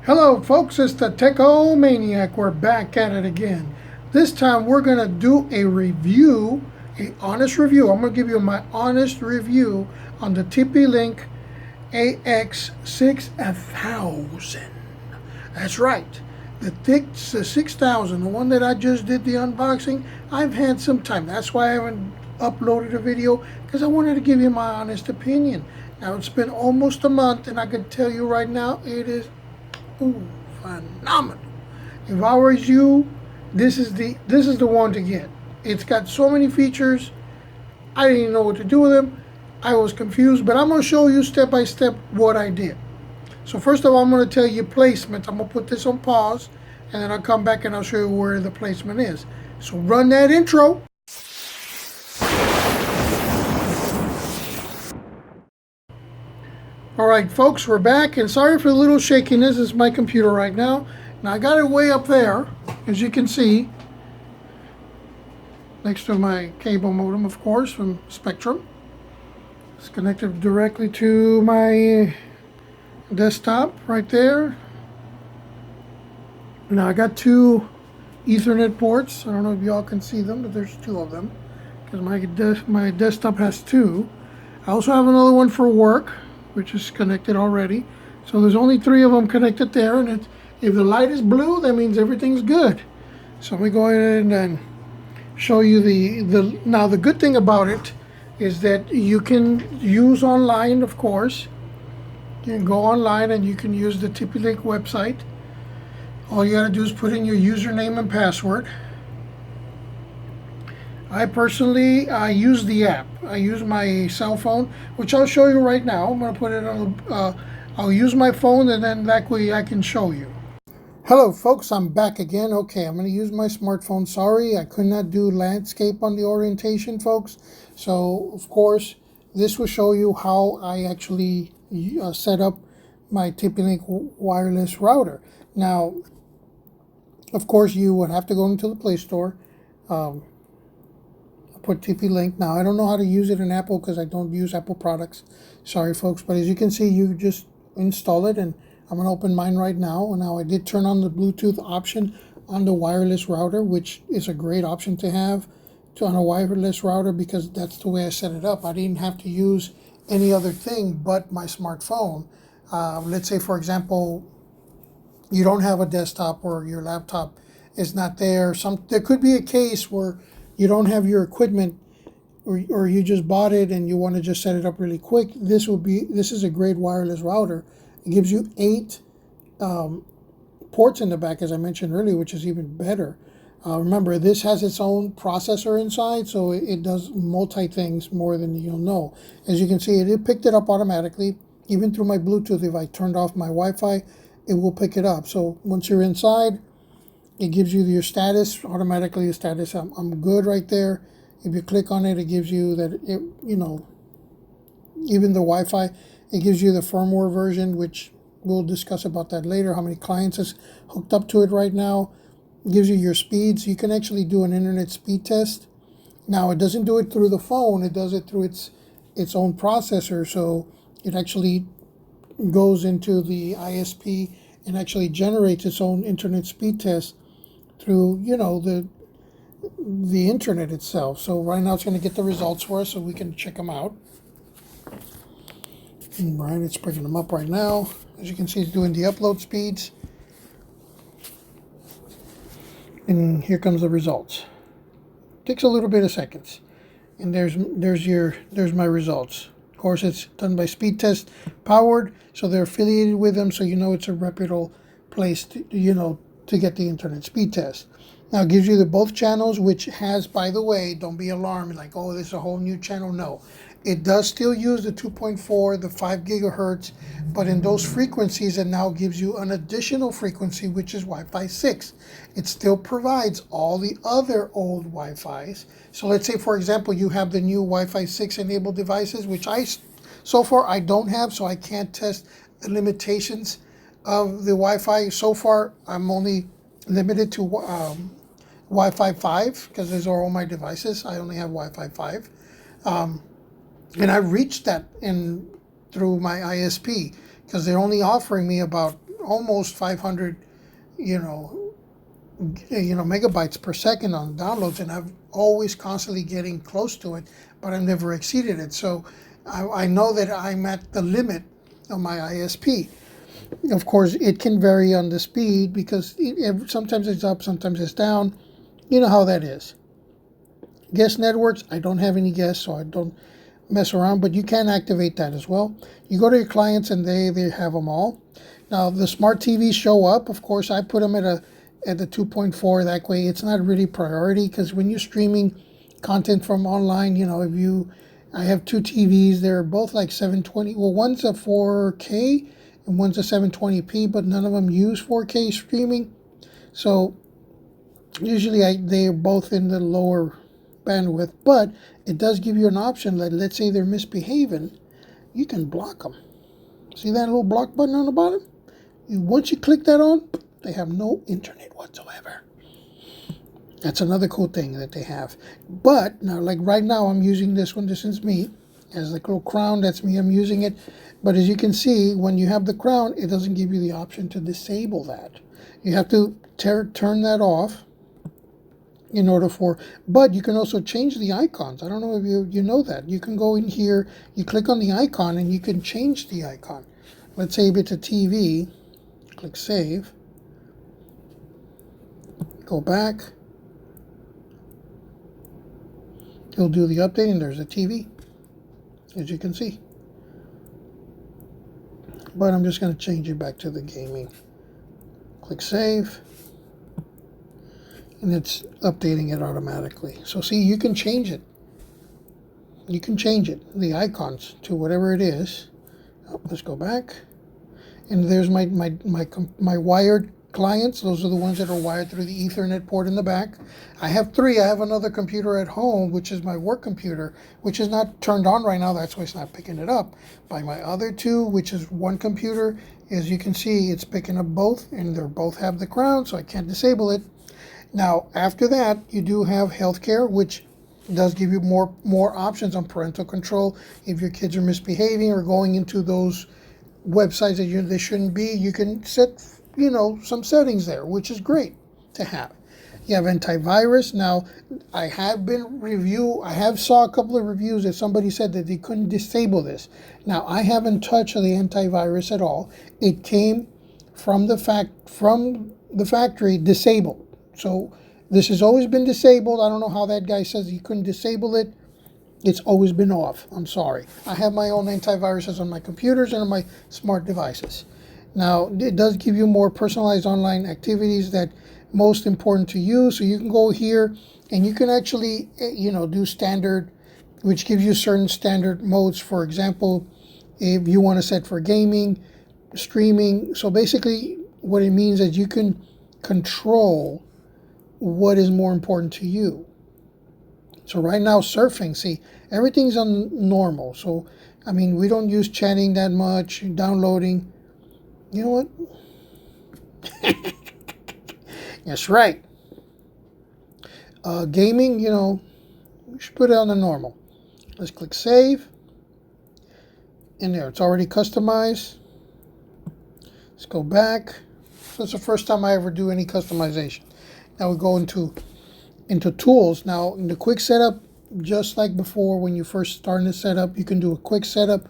Hello folks, it's the Tech-O-Maniac. We're back at it again. This time we're going to do a review, an honest review. I'm going to give you my honest review on the TP-Link AX6000. That's right, the 6000, the one that I just did the unboxing. I've had some time. That's why I haven't uploaded a video, because I wanted to give you my honest opinion. Now it's been almost a month and I can tell you right now it is phenomenal. If I was you, this is the one to get. It's got so many features. I didn't even know what to do with them. I was confused, but I'm going to show you step by step what I did. So first of all, I'm going to tell you placement. I'm going to put this on pause, and then I'll come back and I'll show you where the placement is. So run that intro. Alright folks, we're back, and sorry for the little shakiness. It's my computer right now. Now I got it way up there, as you can see, next to my cable modem, of course, from Spectrum. It's connected directly to my desktop right there. Now I got two Ethernet ports. I don't know if y'all can see them, but there's two of them, because my desktop has two. I also have another one for work, which is connected already. So there's only three of them connected there, and if the light is blue, that means everything's good. So let me go ahead and show you now the good thing about it is that you can use online, of course. You can go online and you can use the TP-Link website. All you gotta do is put in your username and password. I personally use the app. I use my cell phone, which I'll show you right now. I'm going to put it on, I'll use my phone, and then that way I can show you. Hello folks, I'm back again. Okay, I'm going to use my smartphone. Sorry, I could not do landscape on the orientation, folks. So, of course, this will show you how I actually set up my TP-Link wireless router. Now, of course, you would have to go into the Play Store. Put TP-Link. Now I don't know how to use it in Apple because I don't use Apple products. Sorry folks, but as you can see, you just install it, and I'm gonna open mine right now. Now I did turn on the Bluetooth option on the wireless router, which is a great option to have on a wireless router, because that's the way I set it up. I didn't have to use any other thing but my smartphone. Let's say, for example, you don't have a desktop or your laptop is not there. There could be a case where you don't have your equipment, or you just bought it and you want to just set it up really quick. This is a great wireless router. It gives you 8 ports in the back, as I mentioned earlier, which is even better. Remember, this has its own processor inside, so it does multi things more than you'll know. As you can see, it picked it up automatically, even through my Bluetooth. If I turned off my Wi-Fi, it will pick it up. So once you're inside, it gives you your status, automatically your status. I'm good right there. If you click on it, it gives you that, even the Wi-Fi, it gives you the firmware version, which we'll discuss about that later, how many clients is hooked up to it right now. It gives you your speeds. You can actually do an internet speed test. Now, it doesn't do it through the phone. It does it through its own processor. So it actually goes into the ISP and actually generates its own internet speed test through, the internet itself. So right now it's going to get the results for us so we can check them out. And right, it's bringing them up right now. As you can see, it's doing the upload speeds. And here comes the results. Takes a little bit of seconds. And there's my results. Of course, it's done by Speed Test Powered, so they're affiliated with them, so you know it's a reputable place to get the internet speed test. Now it gives you both channels, which has, by the way, don't be alarmed like, oh, this is a whole new channel. No, it does still use the 2.4, the 5 gigahertz, but in those frequencies, it now gives you an additional frequency, which is Wi-Fi 6. It still provides all the other old Wi-Fis. So let's say, for example, you have the new Wi-Fi 6 enabled devices, which so far I don't have, so I can't test the limitations of the Wi-Fi. So far, I'm only limited to Wi-Fi 5, because those are all my devices. I only have Wi-Fi 5. And I reached that through my ISP, because they're only offering me about almost 500, megabytes per second on downloads, and I've always constantly getting close to it, but I've never exceeded it. So I know that I'm at the limit of my ISP. Of course, it can vary on the speed because sometimes it's up, sometimes it's down. You know how that is. Guest networks, I don't have any guests, so I don't mess around, but you can activate that as well. You go to your clients and they have them all. Now the smart TVs show up. Of course, I put them at the 2.4. That way it's not really priority, because when you're streaming content from online, I have two TVs. They're both like 720. Well, one's a 4K and one's a 720p, but none of them use 4K streaming. So usually they're both in the lower bandwidth, but it does give you an option that, let's say they're misbehaving, you can block them. See that little block button on the bottom? Once you click that on, they have no internet whatsoever. That's another cool thing that they have. But now, like right now, I'm using this one. This is me. It has like a little crown. That's me. I'm using it. But as you can see, when you have the crown, it doesn't give you the option to disable that. You have to turn that off in order for, but you can also change the icons. I don't know if you know that. You can go in here, you click on the icon, and you can change the icon. Let's say if it's a TV, click save, go back, it'll do the update, and there's a TV, as you can see. But I'm just going to change it back to the gaming. Click save, and it's updating it automatically. So see, you can change it. You can change it, the icons, to whatever it is. Oh, let's go back. And there's my wired clients. Those are the ones that are wired through the Ethernet port in the back. I have three. I have another computer at home, which is my work computer, which is not turned on right now. That's why it's not picking it up. By my other two, which is one computer, as you can see, it's picking up both, and they both have the crown, so I can't disable it. Now, after that, you do have Healthcare, which does give you more options on parental control. If your kids are misbehaving or going into those websites that they shouldn't be, you can set, some settings there, which is great to have. You have antivirus. Now, I have saw a couple of reviews that somebody said that they couldn't disable this. Now, I haven't touched the antivirus at all. It came from the factory disabled. So this has always been disabled. I don't know how that guy says he couldn't disable it. It's always been off. I'm sorry. I have my own antiviruses on my computers and on my smart devices. Now, it does give you more personalized online activities that most important to you. So you can go here and you can actually, do standard, which gives you certain standard modes. For example, if you want to set for gaming, streaming. So basically what it means is you can control what is more important to you. So right now, surfing, see, everything's on normal. So, we don't use chatting that much, downloading. You know what? That's right. Gaming, we should put it on the normal. Let's click save. And there, it's already customized. Let's go back. That's the first time I ever do any customization. Now we go into tools. Now in the quick setup, just like before, when you first start the setup, you can do a quick setup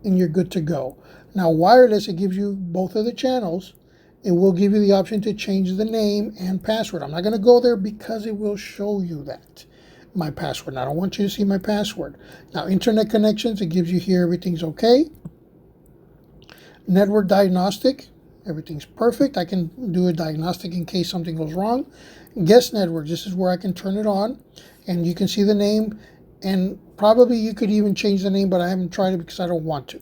and you're good to go. Now wireless, it gives you both of the channels. It will give you the option to change the name and password. I'm not going to go there because it will show you that. My password. Now, I don't want you to see my password. Now, internet connections, it gives you here everything's okay. Network diagnostic, everything's perfect. I can do a diagnostic in case something goes wrong. Guest network, this is where I can turn it on. And you can see the name. And probably you could even change the name, but I haven't tried it because I don't want to.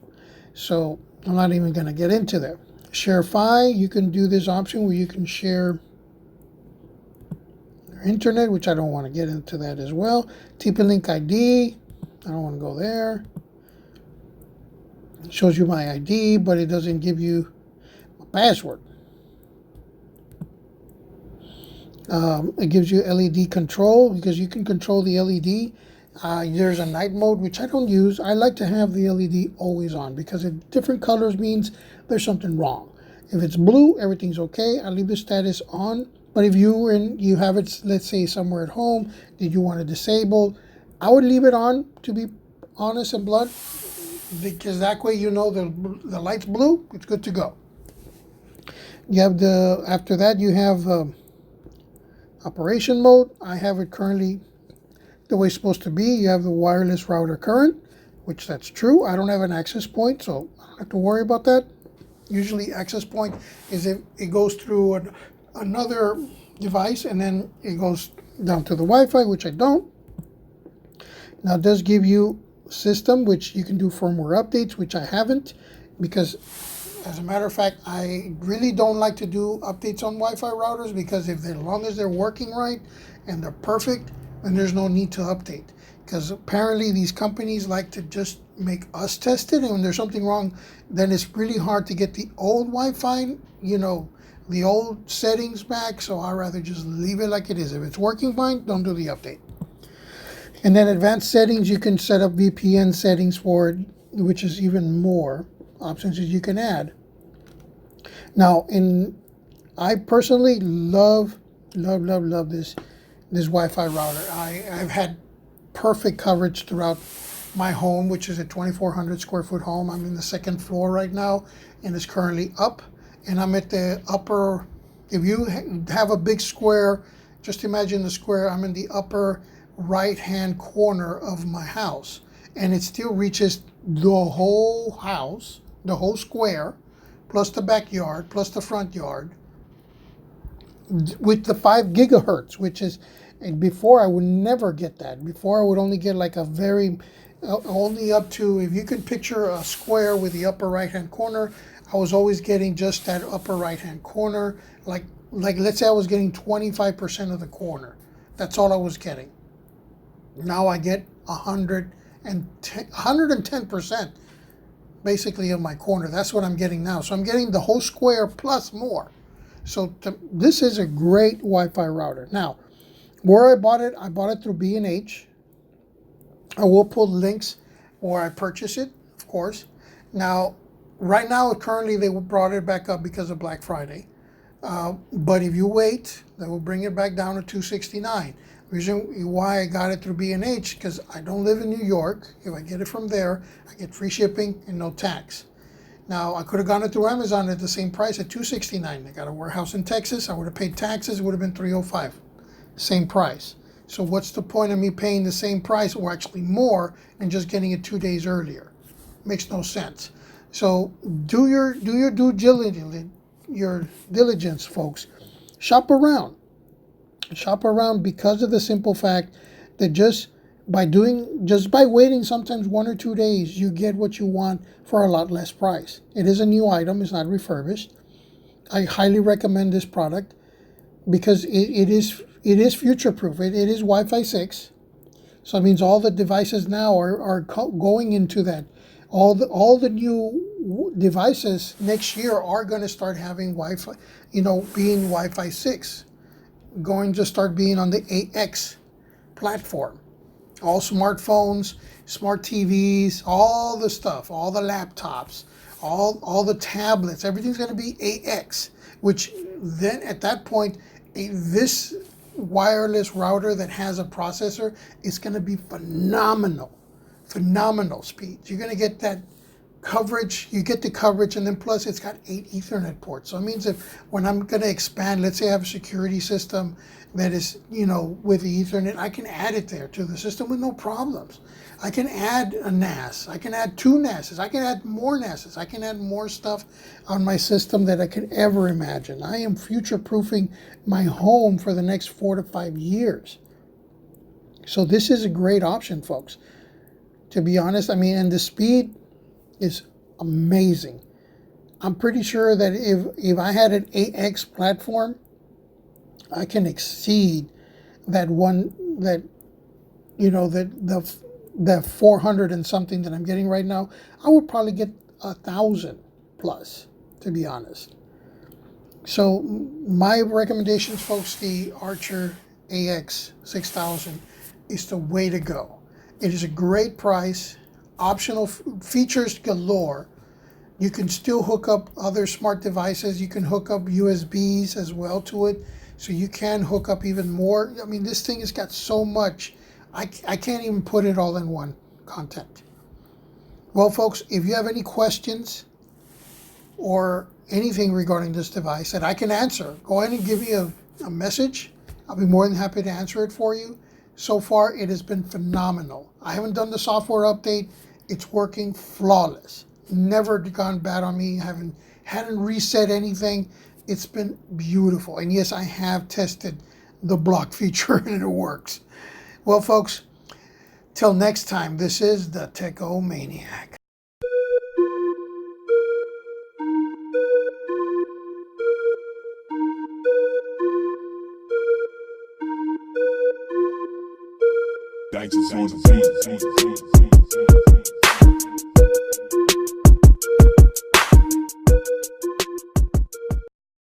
So I'm not even going to get into that. Share Fi, you can do this option where you can share your internet, which I don't want to get into that as well. TP-Link ID, I don't want to go there. It shows you my ID, but it doesn't give you a password. It gives you LED control because you can control the LED. There's a night mode, which I don't use. I like to have the LED always on because different colors means there's something wrong. If it's blue, everything's okay. I leave the status on. But if you have it, let's say somewhere at home, did you want to disable? I would leave it on, to be honest and blunt, because that way you know the light's blue, it's good to go. You have after that you have operation mode. I have it currently the way it's supposed to be. You have the wireless router current, which that's true. I don't have an access point, so I don't have to worry about that. Usually access point is if it goes through another device and then it goes down to the Wi-Fi, which I don't. Now it does give you system, which you can do firmware updates, which I haven't, because as a matter of fact, I really don't like to do updates on Wi-Fi routers, because as long as they're working right and they're perfect, then there's no need to update. Because apparently these companies like to just make us test it, and when there's something wrong, then it's really hard to get the old Wi-Fi, the old settings back. So I'd rather just leave it like it is. If it's working fine, don't do the update. And then advanced settings, you can set up VPN settings for it, which is even more options that you can add. Now, I personally love this Wi-Fi router. I've had perfect coverage throughout my home, which is a 2,400 square foot home. I'm in the second floor right now, and it's currently up. And I'm at the upper. If you have a big square, just imagine the square. I'm in the upper right-hand corner of my house, and it still reaches the whole house, the whole square, plus the backyard, plus the front yard, with the 5 gigahertz, which is, and before I would never get that. Before I would only get like a very, only up to, if you can picture a square with the upper right-hand corner, I was always getting just that upper right-hand corner. Like let's say I was getting 25% of the corner. That's all I was getting. Now I get 110% basically of my corner. That's what I'm getting now. So I'm getting the whole square plus more. So this is a great Wi-Fi router. Now, where I bought it through B&H. I will put links where I purchased it, of course. Now, right now, currently they brought it back up because of Black Friday. But if you wait, they will bring it back down to $269. The reason why I got it through B&H, because I don't live in New York. If I get it from there, I get free shipping and no tax. Now, I could have gone it through Amazon at the same price at $269. I got a warehouse in Texas. I would have paid taxes. It would have been $305. Same price. So what's the point of me paying the same price, or actually more, and just getting it 2 days earlier? Makes no sense. So do your due diligence, folks. Shop around. Shop around, because of the simple fact that just by waiting sometimes 1 or 2 days, you get what you want for a lot less price. It is a new item. It's not refurbished. I highly recommend this product because it is future proof. It is Wi-Fi 6. So it means all the devices now are going into that. All the new devices next year are going to start having Wi-Fi, being Wi-Fi 6. Going to start being on the AX platform. All smartphones, smart TVs, all the stuff, all the laptops, all the tablets, everything's going to be AX, which then at that point, this wireless router that has a processor is going to be phenomenal speeds. You're going to get that coverage, you get the coverage, and then plus it's got 8 Ethernet ports. So it means when I'm going to expand, let's say I have a security system that is, with the Ethernet, I can add it there to the system with no problems. I can add a NAS. I can add 2 NASs. I can add more NASs. I can add more stuff on my system that I could ever imagine. I am future-proofing my home for the next 4 to 5 years. So this is a great option, folks. To be honest, and the speed is amazing. I'm pretty sure that if I had an AX platform, I can exceed that the 400 and something that I'm getting right now. I would probably get 1,000 plus, to be honest. So my recommendations, folks, the Archer AX6000 is the way to go. It is a great price, optional features galore. You can still hook up other smart devices. You can hook up USBs as well to it. So you can hook up even more. I mean, this thing has got so much. I can't even put it all in one content. Well, folks, if you have any questions or anything regarding this device that I can answer, go ahead and give me a message. I'll be more than happy to answer it for you. So far, it has been phenomenal. I haven't done the software update. It's working flawless. Never gone bad on me. Hadn't reset anything. It's been beautiful. And yes, I have tested the block feature and it works. Well, folks, till next time, this is the Techomaniac. Digits on the beat.